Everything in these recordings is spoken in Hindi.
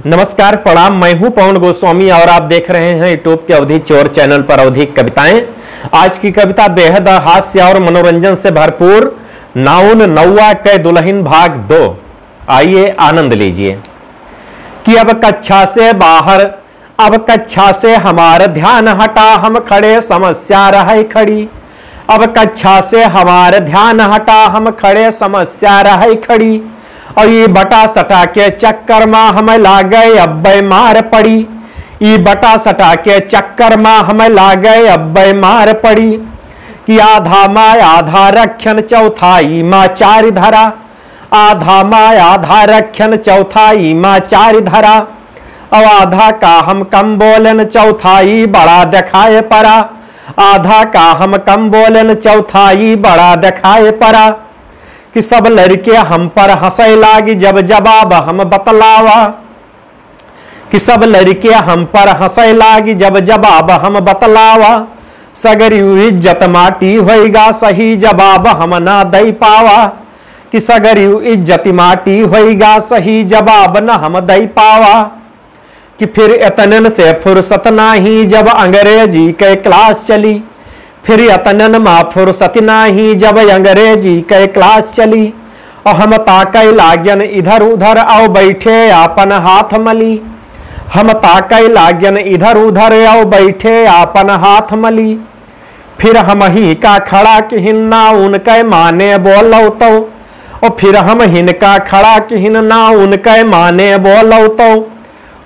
नमस्कार, प्रणाम। मैं हूं पवन गोस्वामी और आप देख रहे हैं यूट्यूब के अवधि चोर चैनल पर अवधि कविताएं। आज की कविता बेहद हास्य और मनोरंजन से भरपूर, नाउन नौवा कै दुल्हन भाग 2। आइए आनंद लीजिए। कि अब कक्षा से हमारा ध्यान हटा, हम खड़े समस्या रहे खड़ी। अब कक्षा से हमारा ध्यान हटा, हम खड़े समस्या रहे खड़ी। और ये बटा सटा के चक्कर में हमें लागे अब्बे मार पड़ी। ये बटा सटा के चक्कर में हमें लागे अब्बे मार पड़ी। कि आधा माय आधा रखन चौथाई माँ चार धरा। आधा माय आधा रखन चौथाई माँ चार धरा। अब आधा का हम कम बोलन चौथाई बड़ा दिखाए परा। आधा का हम कम बोलन चौथाई बड़ा दिखाए परा। कि सब लड़के हम पर हंसे लागी जब जवाब हम बतलावा। कि सब लड़के हम पर हंसे लागी जब जवाब हम बतलावा। सगरी इज्जत माटी होएगा सही जवाब हम ना दे पावा। कि सगरी इज्जत माटी होएगा सही जवाब न हम दे पावा। कि फिर इतनन से फुर्सत नाही जब अंग्रेजी के क्लास चली। फिर यतनन मा फुर्सत नाही जब अंग्रेजी के क्लास चली। और हम ताकई लागन इधर उधर आओ बैठे आपन हाथ मली। हम ताकई लागन इधर उधर आओ बैठे आपन हाथ मली। फिर हम ही का खड़ा कि हिन्ना उनके माने बोलो तो। और फिर हम हिनका खड़ा कि हिन्ना उनके माने बोलो तो।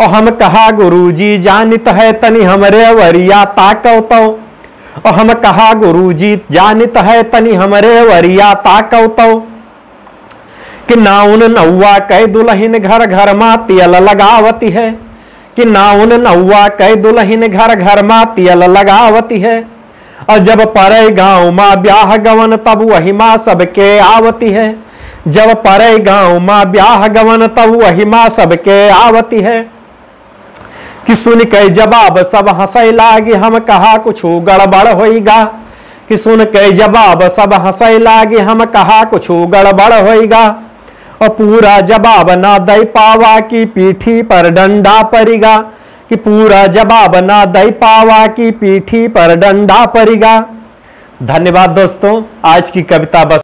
और हम कहा गुरुजी जानित है तनी हमरे वरिया ताको तो। और हम कहा गुरुजी जानित है तनी हमरे वरिया ताको तो। कि नाउन नौवा कै दुल्हन घर घर मा तेल लगावती है। कि नाउन नौवा कै दुल्हन घर घर मा तेल लगावती है। और जब परे गाँव माँ ब्याह गवन तब वही माँ सबके आवती है। जब परे गाँव माँ ब्याह गवन तब वही माँ सबके आवती है। कि सुन के जवाब सब हंसे लागी हम कहा कुछ गड़बड़ होएगा। कि सुन के जवाब सब हंसे लागी हम कहा कुछ गड़बड़ होएगा। और पूरा जवाब ना दे पावा कि पीठी पर डंडा पड़ेगा। कि पूरा जवाब ना दे पावा कि पीठी पर डंडा पड़ेगा। धन्यवाद दोस्तों, आज की कविता बस